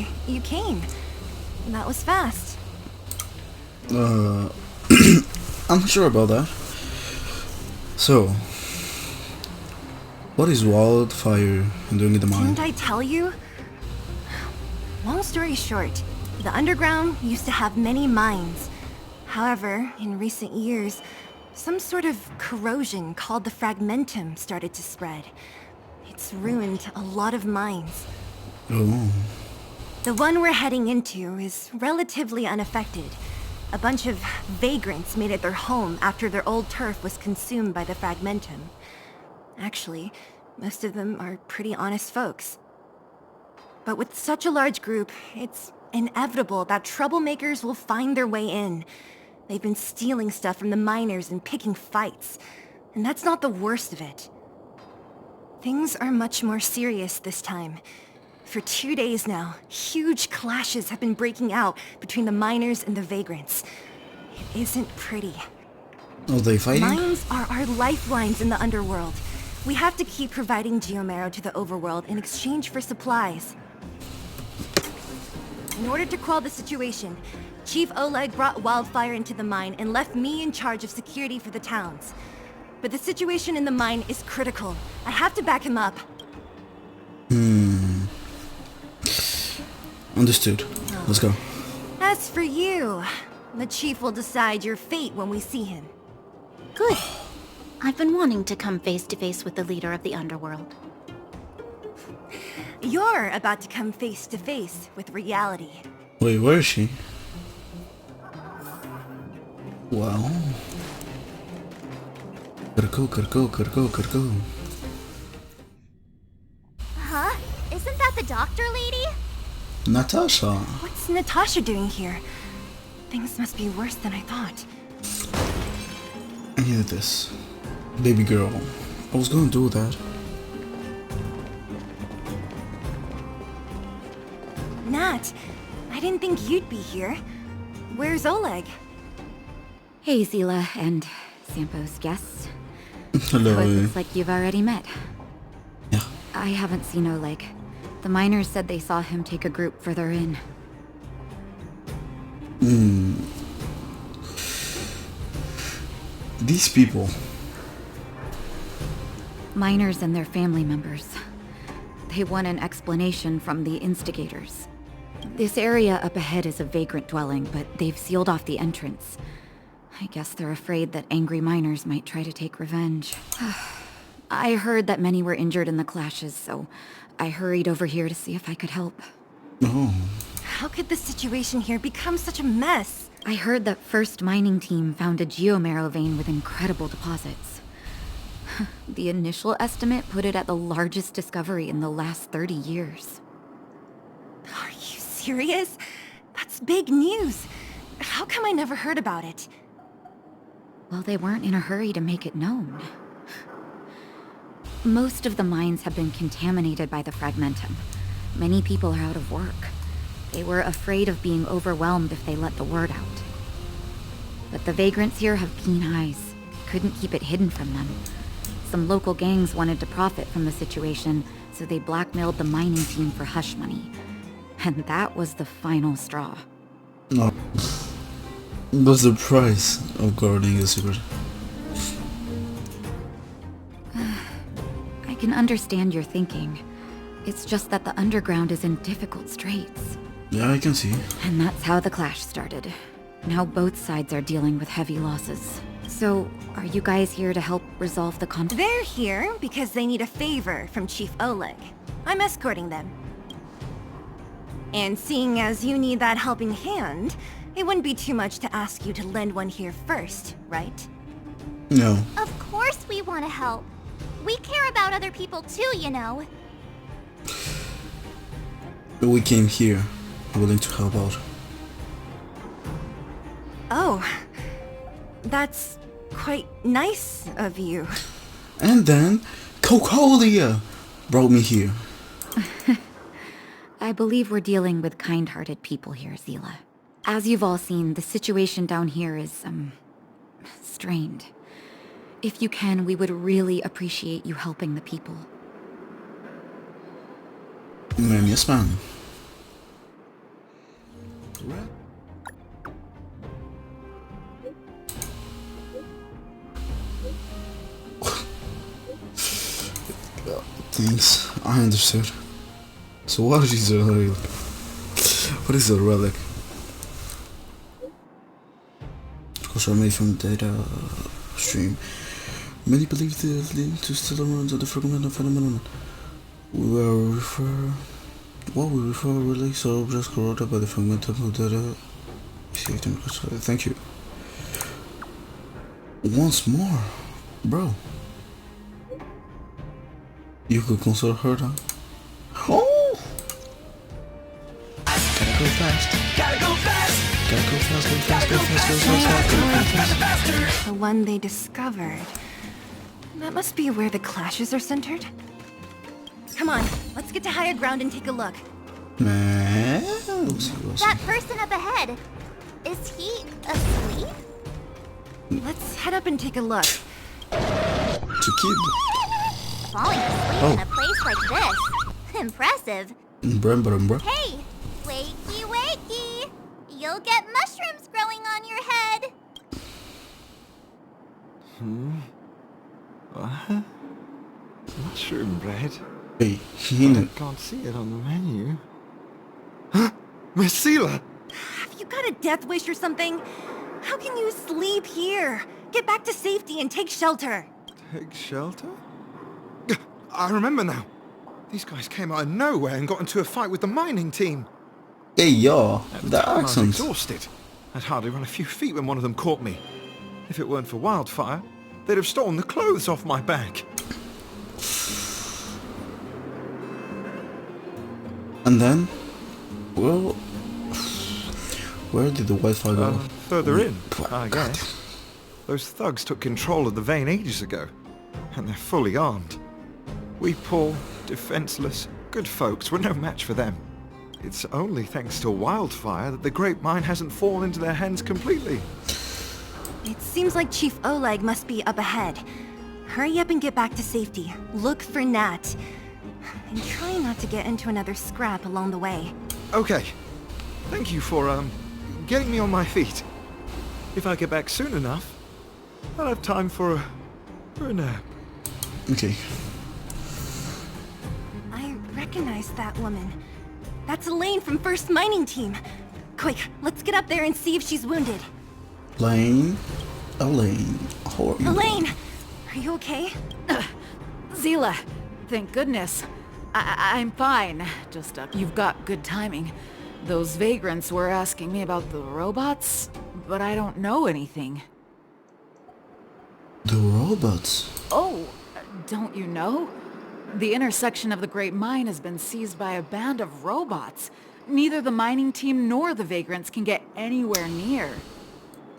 Finally, you came. That was fast. I'm not sure about that. So, what is wildfire doing in the mine? Didn't I tell you? Long story short, the underground used to have many mines. However, in recent years, some sort of corrosion called the fragmentum started to spread. It's ruined a lot of mines. Oh. The one we're heading into is relatively unaffected. A bunch of vagrants made it their home after their old turf was consumed by the fragmentum. Actually, most of them are pretty honest folks. But with such a large group, it's inevitable that troublemakers will find their way in. They've been stealing stuff from the miners and picking fights. And that's not the worst of it. Things are much more serious this time. For 2 days now, huge clashes have been breaking out between the miners and the vagrants. It isn't pretty. Are they fighting? Mines are our lifelines in the underworld. We have to keep providing geomarrow to the overworld in exchange for supplies. In order to quell the situation, Chief Oleg brought wildfire into the mine and left me in charge of security for the towns. But the situation in the mine is critical. I have to back him up. Understood. Let's go. As for you, the Chief will decide your fate when we see him. Good. I've been wanting to come face to face with the leader of the underworld. You're about to come face to face with reality. Wait, where is she? Well... Gotta go. Huh? Isn't that the doctor lady? Natasha. What's Natasha doing here? Things must be worse than I thought. I needed this. Baby girl. I was gonna do that. Nat, I didn't think you'd be here. Where's Oleg? Hey, Zila and Sampo's guests. Hello. So it looks like you've already met. Yeah. I haven't seen Oleg. The miners said they saw him take a group further in. These people. Miners and their family members. They want an explanation from the instigators. This area up ahead is a vagrant dwelling, but they've sealed off the entrance. I guess they're afraid that angry miners might try to take revenge. I heard that many were injured in the clashes, so I hurried over here to see if I could help. Oh. How could the situation here become such a mess? I heard that First Mining Team found a geomarrow vein with incredible deposits. The initial estimate put it at the largest discovery in the last 30 years. Are you serious? That's big news. How come I never heard about it? Well, they weren't in a hurry to make it known. Most of the mines have been contaminated by the fragmentum. Many people are out of work. They were afraid of being overwhelmed if they let the word out. But the vagrants here have keen eyes. Couldn't keep it hidden from them. Some local gangs wanted to profit from the situation, so they blackmailed the mining team for hush money. And that was the final straw. No. What's the price of guarding a secret? I can understand your thinking. It's just that the underground is in difficult straits. Yeah, I can see. And that's how the clash started. Now both sides are dealing with heavy losses. So, are you guys here to help resolve the conflict? They're here because they need a favor from Chief Oleg. I'm escorting them. And seeing as you need that helping hand, it wouldn't be too much to ask you to lend one here first, right? No. Of course we want to help. We care about other people too, you know. But we came here, willing to help out. Oh, that's quite nice of you. And then, Cocolia brought me here. I believe we're dealing with kind-hearted people here, Zila. As you've all seen, the situation down here is, strained. If you can, we would really appreciate you helping the people. Ma'am, yes ma'am. rat? Thanks, I understood. So what is a relic? What is a relic? Because are made from data stream. Many believe the link to still runs of the phenomenon. What we refer relics or objects corroded by the fragment of data. Thank you. Once more, bro. You could console her now. Oh! Gotta go fast. Gotta go fast. Gotta go fast. Go fast. Go fast. Go fast. The one they discovered. That must be where the clashes are centered. Come on, let's get to higher ground and take a look. Man. That person up ahead, is he asleep? Let's head up and take a look. To kid. Falling asleep in a place like this. Impressive. Bruh. Hey, wakey wakey. You'll get mushrooms growing on your head. What? Mushroom bread? Hey, I can't see it on the menu. Miss Seela! Have you got a death wish or something? How can you sleep here? Get back to safety and take shelter. Take shelter? I remember now. These guys came out of nowhere and got into a fight with the mining team. Hey, y'all. At the The time, I was accent. exhausted. I'd hardly run a few feet when one of them caught me. If it weren't for wildfire, they'd have stolen the clothes off my back. And then, well, where did the wildfire go? Further in, I God. guess. Those thugs took control of the vein ages ago, and they're fully armed. We poor, defenseless, good folks were no match for them. It's only thanks to wildfire that the great mine hasn't fallen into their hands completely. It seems like Chief Oleg must be up ahead. Hurry up and get back to safety. Look for Nat. And try not to get into another scrap along the way. Okay. Thank you for, getting me on my feet. If I get back soon enough, I'll have time for a nap. Okay. I recognize that woman. That's Elaine from First Mining Team. Quick, let's get up there and see if she's wounded. Elaine, how are you? Elaine! Are you okay? Zila, thank goodness. I'm fine. Just, you've got good timing. Those vagrants were asking me about the robots, but I don't know anything. The robots? Oh, don't you know? The intersection of the Great Mine has been seized by a band of robots. Neither the mining team nor the vagrants can get anywhere near.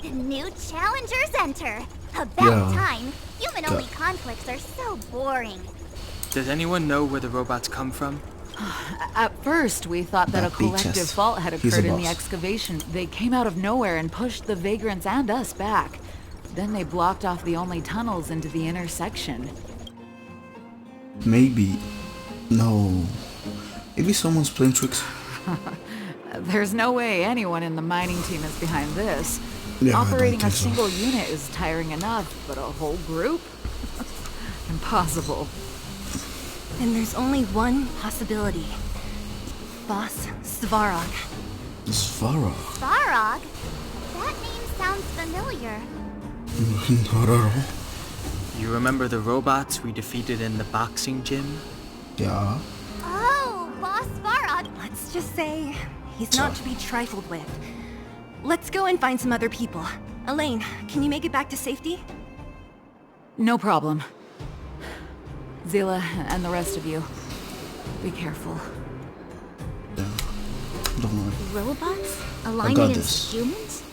The new challengers enter. About time. Human-only conflicts are so boring. Does anyone know where the robots come from? At first, we thought that a That collective beaches. fault had He's occurred a in the boss. excavation. They came out of nowhere and pushed the vagrants and us back. Then they blocked off the only tunnels into the intersection. Maybe. No. Maybe someone's playing tricks. There's no way anyone in the mining team is behind this. Yeah, I Operating don't a think so. single unit is tiring enough, but a whole group? Impossible. Then there's only one possibility. Boss SVAROG. SVAROG. SVAROG? That name sounds familiar. Not at all. You remember the robots we defeated in the boxing gym? Yeah. Oh, Boss SVAROG. Let's just say he's not to be trifled with. Let's go and find some other people. Elaine, can you make it back to safety? No problem. Zila and the rest of you, be careful. Yeah. Don't worry. Robots? I Aligned got against this. humans?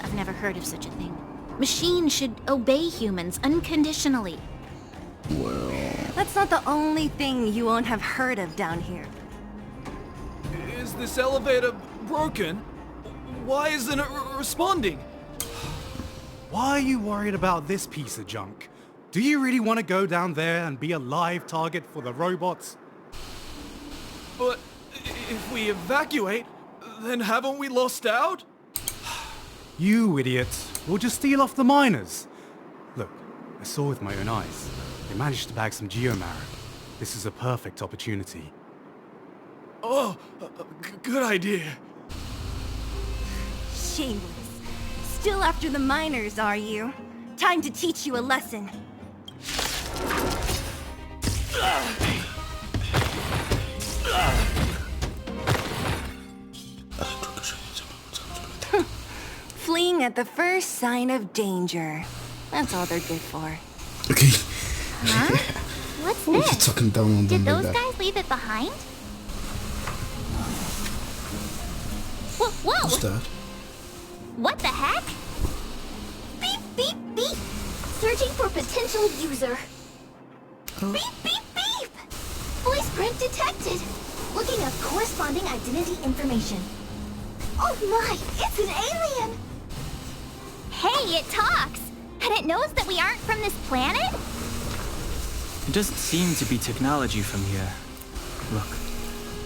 I've never heard of such a thing. Machines should obey humans unconditionally. Well, That's not the only thing you won't have heard of down here. Is this elevator broken? Why isn't it responding? Why are you worried about this piece of junk? Do you really want to go down there and be a live target for the robots? But if we evacuate, Then haven't we lost out? You idiots. We'll just steal off the miners. Look, I saw with my own eyes. They managed to bag some geomarrow. This is a perfect opportunity. Oh, good idea. Shameless. Still after the miners, are you? Time to teach you a lesson. Fleeing at the first sign of danger. That's all they're good for. Okay. Huh? What's this? Talking down on Did them those like that. guys leave it behind? Whoa! What's that? What the heck? Beep, beep, beep! Searching for potential user. Oh. Beep, beep, beep! Voice print detected. Looking up corresponding identity information. Oh my, it's an alien! Hey, it talks! And it knows that we aren't from this planet? It doesn't seem to be technology from here. Look,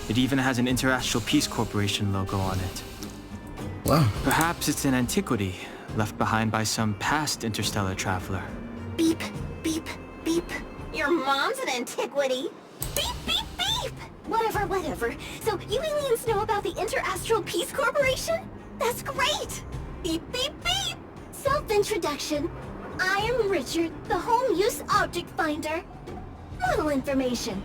it even has an Interastral Peace Corporation logo on it. Wow. Perhaps it's an antiquity left behind by some past interstellar traveler. Beep, beep, beep. Your mom's an antiquity. Beep, beep, beep! Whatever. So you aliens know about the Interastral Peace Corporation? That's great! Beep, beep, beep! Self-introduction. I am Richard, the Home Use Object Finder. Model information.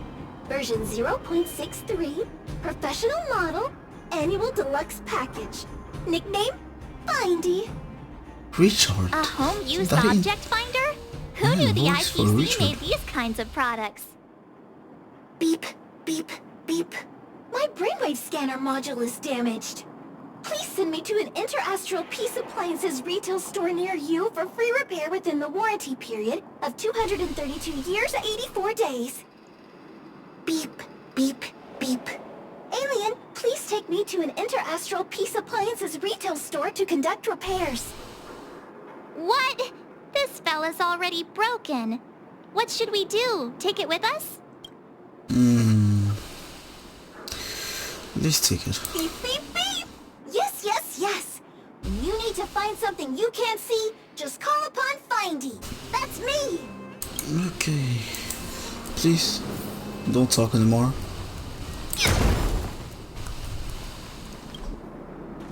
Version 0.63. Professional model. Annual deluxe package. Nickname? Findy. Richard. A home use That ain't- object finder? Who Yeah, knew the voice for IPC Richard. made these kinds of products? Beep, beep, beep. My brainwave scanner module is damaged. Please send me to an Interastral Peace Appliances retail store near you for free repair within the warranty period of 232 years, 84 days. Beep, beep, beep. Alien, please take me to an Interastral Peace Appliances retail store to conduct repairs. What? This fella's already broken. What should we do? Take it with us? Let's take it. Beep, beep, beep! Yes! When you need to find something you can't see, just call upon Findy. That's me! Okay. Please, don't talk anymore.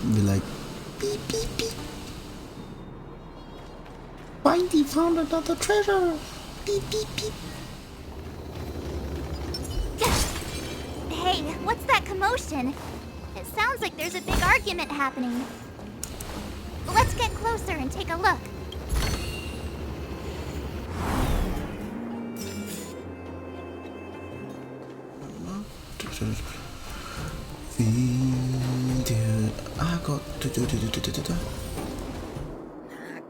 Be like, beep, beep, beep. Findy found another treasure. Beep, beep, beep. Hey, what's that commotion? It sounds like there's a big argument happening. Let's get closer and take a look. I got.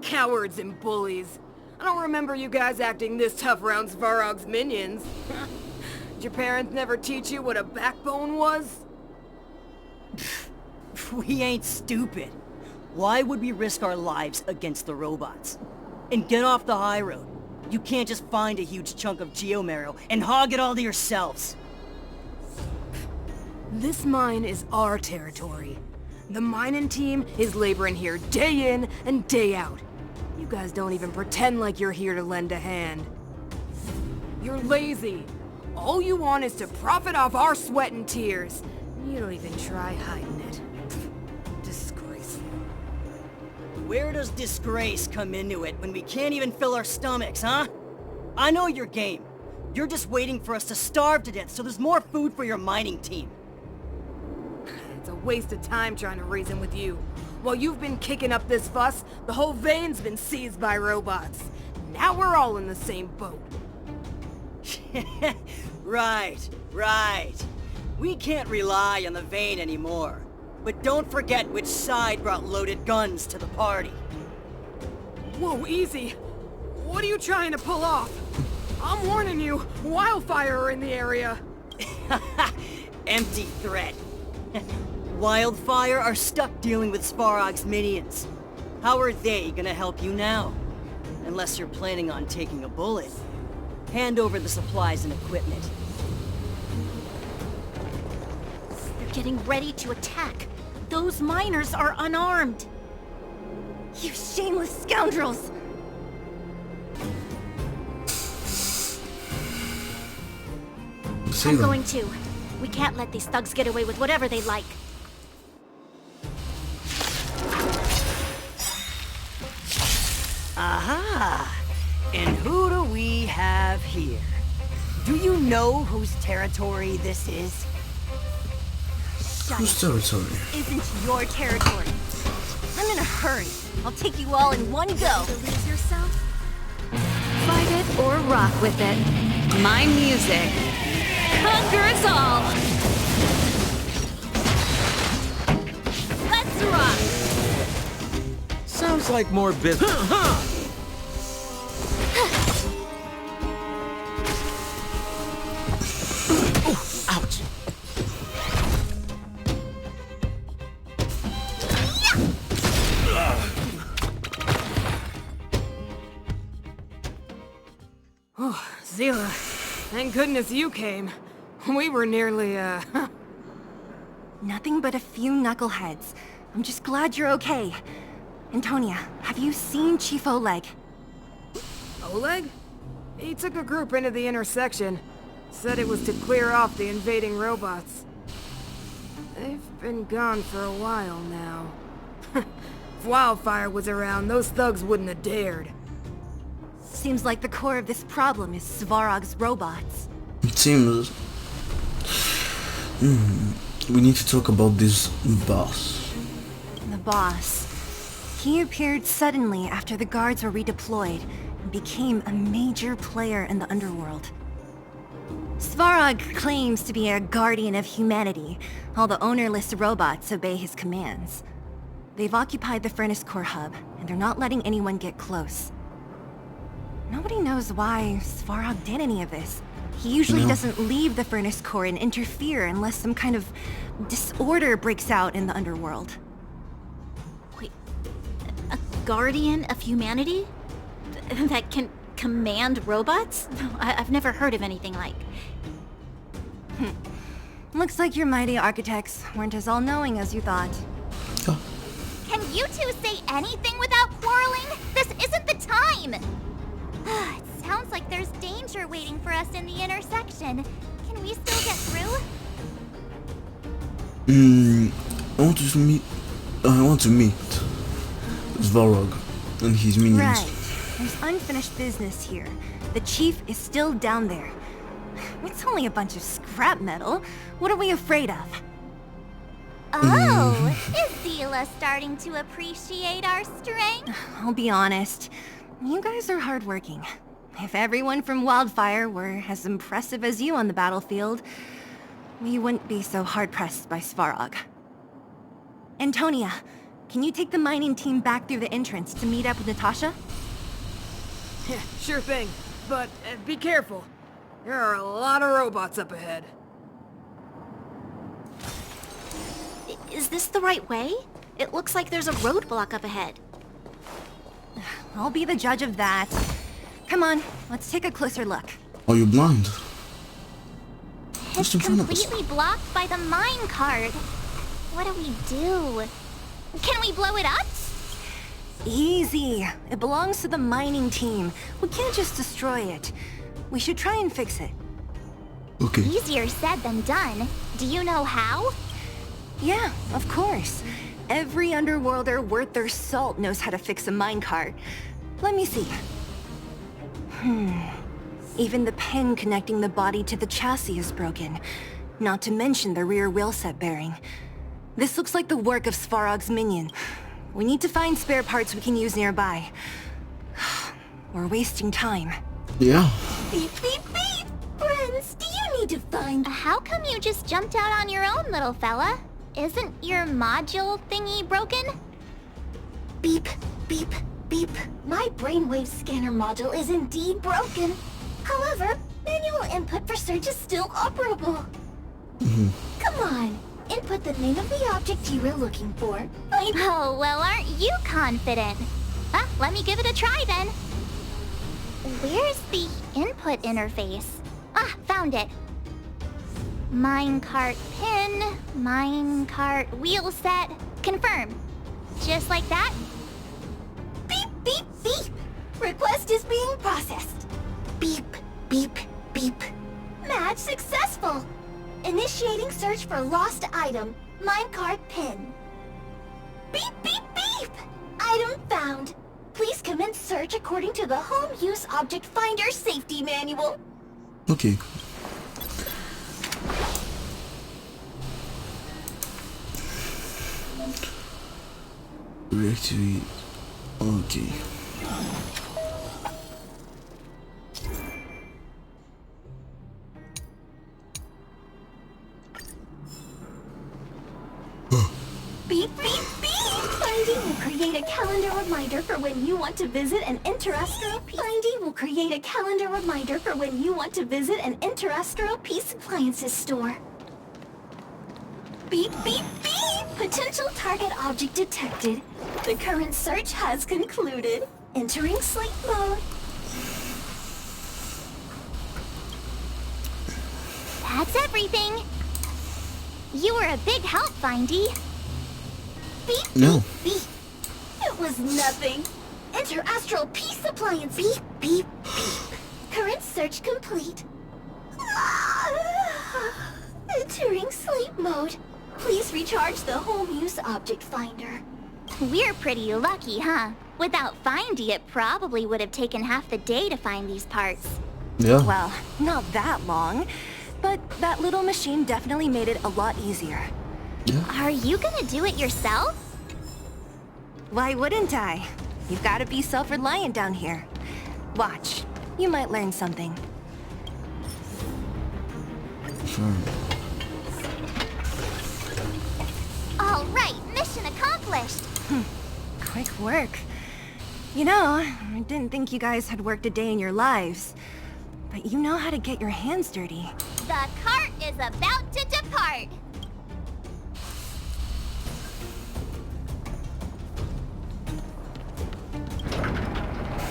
Cowards and bullies. I don't remember you guys acting this tough around SVAROG's minions. Did your parents never teach you what a backbone was? We ain't stupid. Why would we risk our lives against the robots? And get off the high road. You can't just find a huge chunk of geomarrow and hog it all to yourselves. This mine is our territory. The mining team is laboring here day in and day out. You guys don't even pretend like you're here to lend a hand. You're lazy. All you want is to profit off our sweat and tears. You don't even try hiding it. Disgraceful. Where does disgrace come into it when we can't even fill our stomachs, huh? I know your game. You're just waiting for us to starve to death so there's more food for your mining team. It's a waste of time trying to reason with you. While you've been kicking up this fuss, the whole vein's been seized by robots. Now we're all in the same boat. Right. We can't rely on the vein anymore. But don't forget which side brought loaded guns to the party. Whoa, easy. What are you trying to pull off? I'm warning you, wildfire are in the area. Empty threat. Wildfire are stuck dealing with SVAROG's minions. How are they gonna help you now? Unless you're planning on taking a bullet. Hand over the supplies and equipment. They're getting ready to attack. Those miners are unarmed. You shameless scoundrels! I'm going to. We can't let these thugs get away with whatever they like. Aha! And who do we have here? Do you know whose territory this is? Whose territory? Isn't your territory. I'm in a hurry. I'll take you all in one go. Lose yourself? Fight it or rock with it. My music conquers all. Let's rock! Sounds like more business. Ouch. Oh, Zila, thank goodness you came. We were nearly, Nothing but a few knuckleheads. I'm just glad you're okay. Antonia, have you seen Chief Oleg? Oleg? He took a group into the intersection. Said it was to clear off the invading robots. They've been gone for a while now. If Wildfire was around, those thugs wouldn't have dared. Seems like the core of this problem is SVAROG's robots. It seems... We need to talk about this boss. The boss. He appeared suddenly after the guards were redeployed and became a major player in the underworld. SVAROG claims to be a guardian of humanity. All the ownerless robots obey his commands. They've occupied the Furnace Core hub, and they're not letting anyone get close. Nobody knows why SVAROG did any of this. He usually doesn't leave the Furnace Core and interfere unless some kind of disorder breaks out in the underworld. Wait, a guardian of humanity? That can command robots? No, I've never heard of anything like. Looks like your mighty architects weren't as all-knowing as you thought. Can you two say anything without quarreling? This isn't the time! It sounds like there's danger waiting for us in the intersection. Can we still get through? I want to meet SVAROG and his minions. Right. There's unfinished business here. The chief is still down there. It's only a bunch of scrap metal. What are we afraid of? Oh, is Zila starting to appreciate our strength? I'll be honest. You guys are hardworking. If everyone from Wildfire were as impressive as you on the battlefield, we wouldn't be so hard-pressed by SVAROG. Antonia, can you take the mining team back through the entrance to meet up with Natasha? Yeah, sure thing. But be careful. There are a lot of robots up ahead. Is this the right way? It looks like there's a roadblock up ahead. I'll be the judge of that. Come on, let's take a closer look. Are you blind? It's completely blocked by the mine cart. What do we do? Can we blow it up? Easy. It belongs to the mining team. We can't just destroy it. We should try and fix it. Okay. Easier said than done. Do you know how? Yeah, of course. Every underworlder worth their salt knows how to fix a minecart. Let me see. Even the pin connecting the body to the chassis is broken. Not to mention the rear wheel set bearing. This looks like the work of SVAROG's minion. We need to find spare parts we can use nearby. We're wasting time. Yeah. Beep, beep, beep! Friends, do you need to find... How come you just jumped out on your own, little fella? Isn't your module thingy broken? Beep, beep, beep. My brainwave scanner module is indeed broken. However, manual input for search is still operable. Come on, input the name of the object you were looking for. Oh, well, aren't you confident? Let me give it a try then. Where's the input interface? Found it. Minecart pin, minecart wheel set, confirm. Just like that? Beep, beep, beep. Request is being processed. Beep, beep, beep. Match successful. Initiating search for lost item, minecart pin. Beep, beep, beep. Item found. Please commence search according to the Home Use Object Finder Safety Manual. Okay. Reactivate. Okay. Beep, beep, beep! Finding will create a calendar reminder for when you want to visit an interastral piece. Finding will create a calendar reminder for when you want to visit an interastral piece appliances store. Beep, beep, beep! Potential target object detected. The current search has concluded. Entering sleep mode. That's everything. You were a big help, Findy. Beep, No. beep, beep. It was nothing. Interastral peace appliance. Beep, beep, beep. Current search complete. Entering sleep mode. Please recharge the home use object finder. We're pretty lucky, huh? Without Findy, it probably would have taken half the day to find these parts. Yeah. Well, not that long, but that little machine definitely made it a lot easier. Are you gonna do it yourself? Why wouldn't I? You've got to be self-reliant down here. Watch. You might learn something. All right, mission accomplished. Quick work. You know, I didn't think you guys had worked a day in your lives. But you know how to get your hands dirty. The cart is about to depart.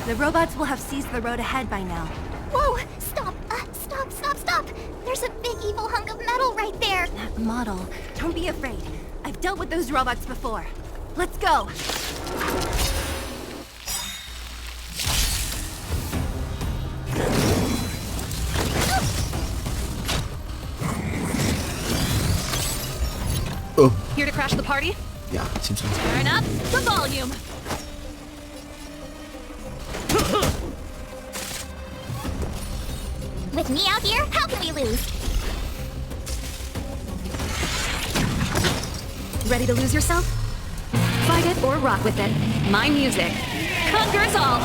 The robots will have seized the road ahead by now. Whoa! Stop! Stop! Stop! Stop! There's a big evil hunk of metal right there! That model. Don't be afraid. I've dealt with those robots before. Let's go! Oh. Here to crash the party? Yeah, it seems so. Turn up the volume. With me out here, how can we lose? Ready to lose yourself? Fight it or rock with it. My music conquers all.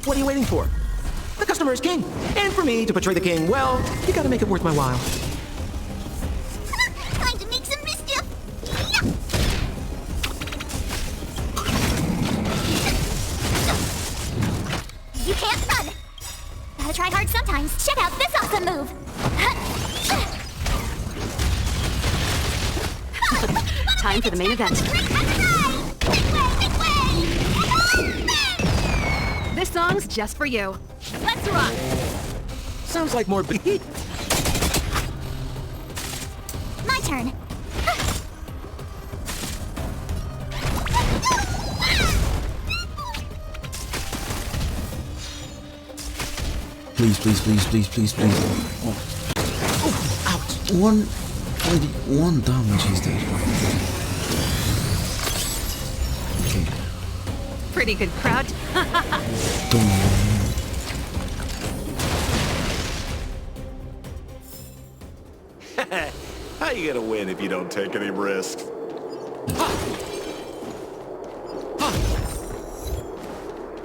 What are you waiting for? The customer is king. And for me to portray the king, well, you gotta make it worth my while. Time to make some mischief! You can't run! Gotta try hard sometimes. Check out this awesome move! Time for the main event. This song's just for you. Let's rock! Sounds like more beat. My turn. Please, please, please, please, please, please. Oh. Oh, ouch. One damage, he's dead. Okay. Pretty good crowd. How you gonna win if you don't take any risks?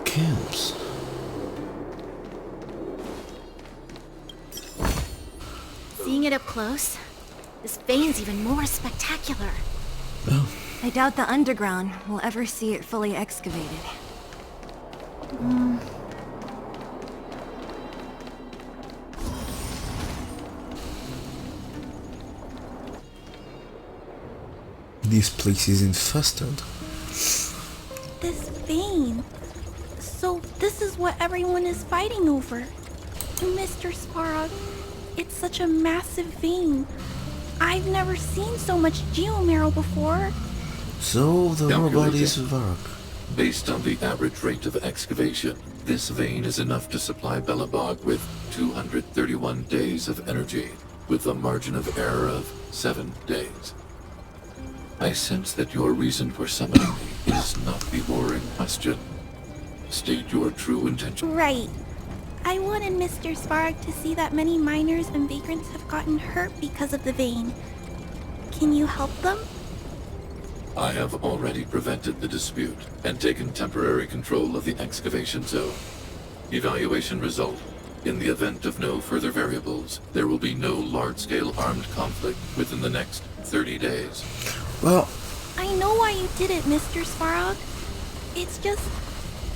Camps. Seeing it up close, this vein's even more spectacular. Oh. I doubt the underground will ever see it fully excavated. This place is infested. This vein. So this is what everyone is fighting over. Mr. SVAROG, it's such a massive vein. I've never seen so much geomarrow before. So the robot is SVAROG. Based on the average rate of excavation, this vein is enough to supply Belobog with 231 days of energy, with a margin of error of 7 days. I sense that your reason for summoning me is not the boring question. State your true intention. Right. I wanted Mr. SVAROG to see that many miners and vagrants have gotten hurt because of the vein. Can you help them? I have already prevented the dispute and taken temporary control of the excavation zone. Evaluation result. In the event of no further variables, there will be no large-scale armed conflict within the next 30 days. Well, I know why you did it, Mr. SVAROG. It's just,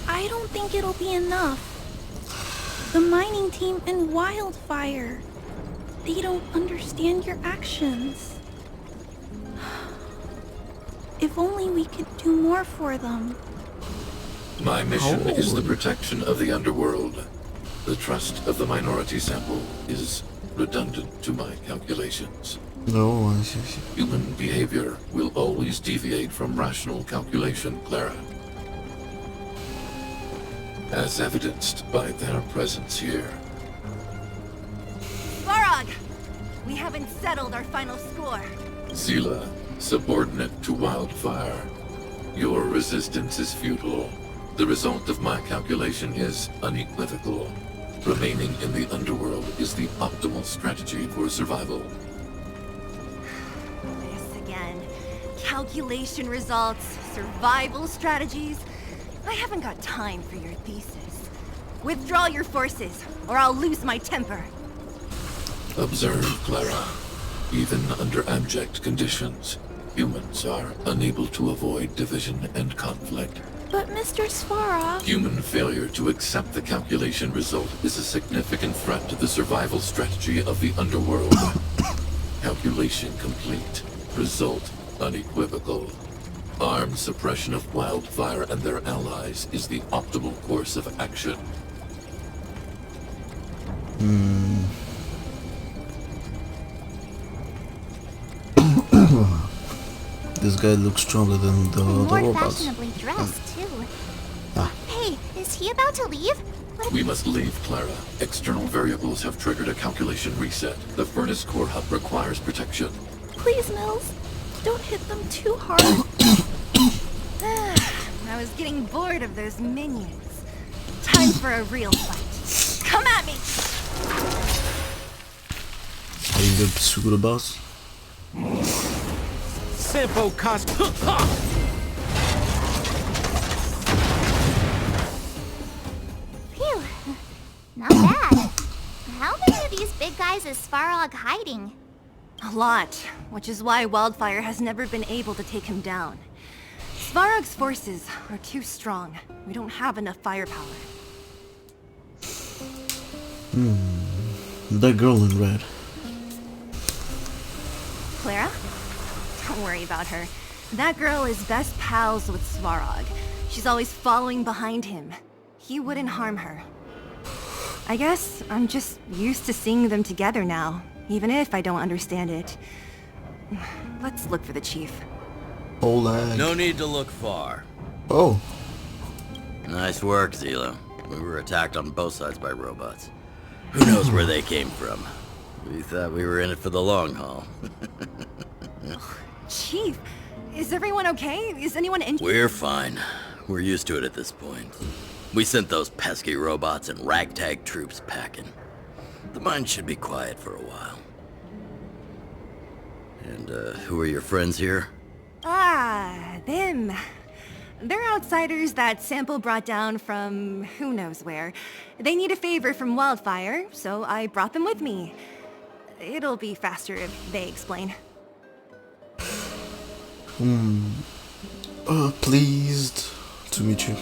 I don't think it'll be enough. The mining team and Wildfire, they don't understand your actions. If only we could do more for them. My mission is the protection of the underworld. The trust of the minority sample is redundant to my calculations. no, I see. Human behavior will always deviate from rational calculation, Clara. As evidenced by their presence here. SVAROG! We haven't settled our final score. Zila, subordinate to Wildfire. Your resistance is futile. The result of my calculation is unequivocal. Remaining in the underworld is the optimal strategy for survival. This again. Calculation results, survival strategies. I haven't got time for your thesis. Withdraw your forces, or I'll lose my temper. Observe, Clara. Even under abject conditions, humans are unable to avoid division and conflict. But Mr. SVAROG... Human failure to accept the calculation result is a significant threat to the survival strategy of the underworld. Calculation complete. Result unequivocal. Armed suppression of Wildfire and their allies is the optimal course of action. This guy looks stronger than the More robots. fashionably dressed, too. Hey, is he about to leave? We must leave, Clara. External variables have triggered a calculation reset. The furnace core hub requires protection. Please, Mills. Don't hit them too hard. I was getting bored of those minions. Time for a real fight. Come at me! Are you gonna pursue the boss? Sampo cost. Phew. Not bad. How many of these big guys is SVAROG hiding? A lot, which is why Wildfire has never been able to take him down. SVAROG's forces are too strong. We don't have enough firepower. That girl in red. Clara? Don't worry about her. That girl is best pals with SVAROG. She's always following behind him. He wouldn't harm her. I guess I'm just used to seeing them together now, even if I don't understand it. Let's look for the chief. Oh, lag. No need to look far. Oh. Nice work, Zila. We were attacked on both sides by robots. Who knows where they came from? We thought we were in it for the long haul. Chief, is everyone okay? Is anyone in? We're fine. We're used to it at this point. We sent those pesky robots and ragtag troops packing. The mine should be quiet for a while. And, who are your friends here? Ah, them. They're outsiders that Sample brought down from who knows where. They need a favor from Wildfire, so I brought them with me. It'll be faster if they explain. Pleased to meet you.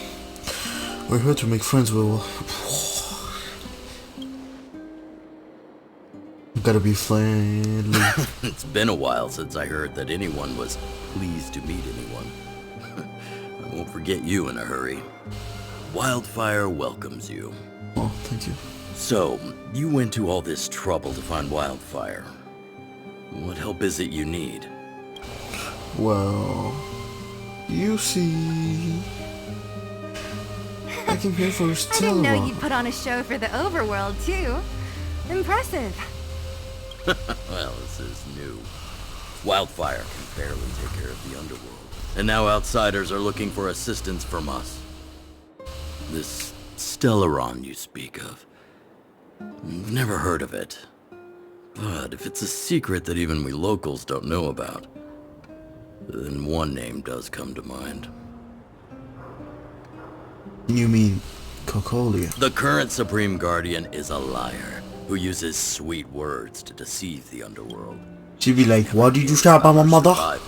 We're here to make friends with... Gotta be friendly. It's been a while since I heard that anyone was pleased to meet anyone. I won't forget you in a hurry. Wildfire welcomes you. Oh, thank you. So, you went to all this trouble to find Wildfire. What help is it you need? Well, you see, I came here for I Stella. didn't know you'd put on a show for the overworld, too. Impressive. Well, this is new. Wildfire can barely take care of the underworld. And now outsiders are looking for assistance from us. This Stellaron you speak of. I've never heard of it. But if it's a secret that even we locals don't know about, then one name does come to mind. You mean Cocolia? The current Supreme Guardian is a liar who uses sweet words to deceive the underworld. She'd be like, why did you shout about my mother?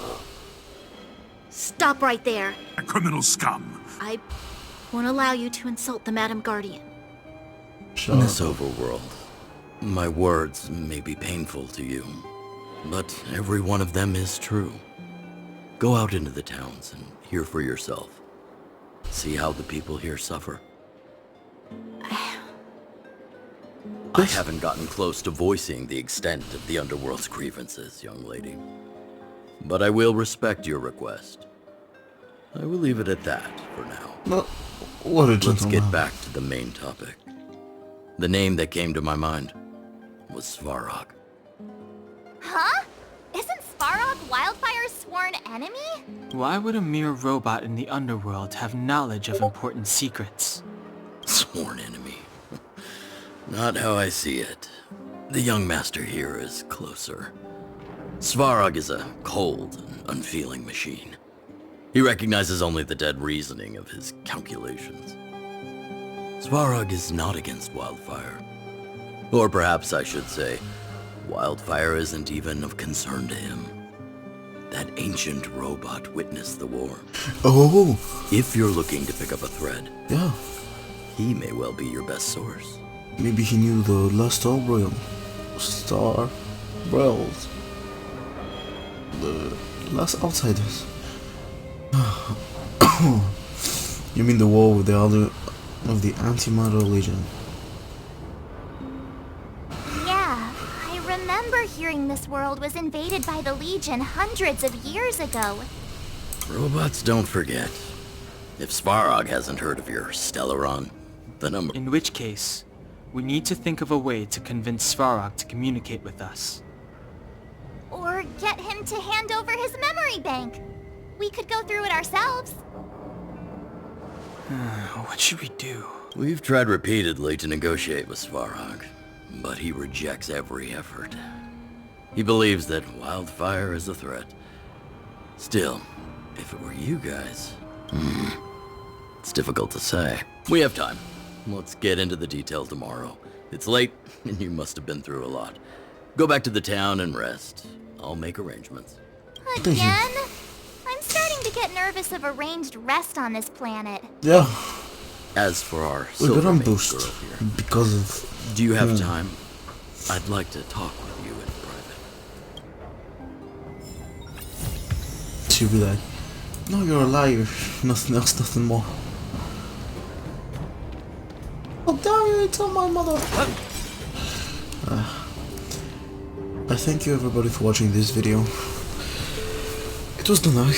Stop right there. A criminal scum. I won't allow you to insult the Madam Guardian. In this overworld, my words may be painful to you, but every one of them is true. Go out into the towns and hear for yourself. See how the people here suffer. I haven't gotten close to voicing the extent of the underworld's grievances, young lady. But I will respect your request. I will leave it at that for now. No, what a gentleman. Let's get back to the main topic. The name that came to my mind was SVAROG. Huh? Isn't SVAROG Wildfire's sworn enemy? Why would a mere robot in the underworld have knowledge of important secrets? Sworn enemy. Not how I see it. The young master here is closer. SVAROG is a cold and unfeeling machine. He recognizes only the dead reasoning of his calculations. SVAROG is not against Wildfire. Or perhaps I should say, Wildfire isn't even of concern to him. That ancient robot witnessed the war. Oh! If you're looking to pick up a thread, yeah, he may well be your best source. Maybe he knew the last Star World. The last outsiders. You mean the war with the other of the Antimatter Legion? Yeah, I remember hearing this world was invaded by the Legion hundreds of years ago. Robots don't forget. If SVAROG hasn't heard of your Stellaron, the number... In which case, we need to think of a way to convince SVAROG to communicate with us. Or get him to hand over his memory bank. We could go through it ourselves. What should we do? We've tried repeatedly to negotiate with SVAROG, but he rejects every effort. He believes that Wildfire is a threat. Still, if it were you guys... it's difficult to say. We have time. Let's get into the details tomorrow. It's late, and you must have been through a lot. Go back to the town and rest. I'll make arrangements. Again? I'm starting to get nervous of arranged rest on this planet. Yeah. As for our we got Silver ambushed girl here, because of... do you have time? I'd like to talk with you in private. She'll be like, no, you're a liar. Nothing else, nothing more. How dare you tell my mother? I thank you everybody for watching this video. It was Danak.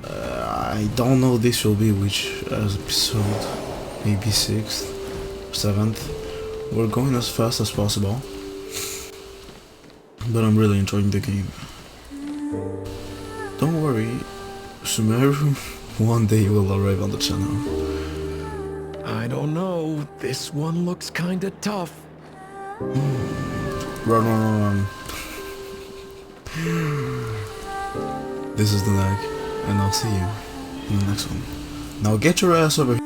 I don't know this will be which episode, maybe 6th, 7th. We're going as fast as possible, but I'm really enjoying the game. Don't worry, Sumeru one day will arrive on the channel. I don't know, this one looks kinda tough. Run. This is the Danak, and I'll see you in the next one. Now get your ass over here.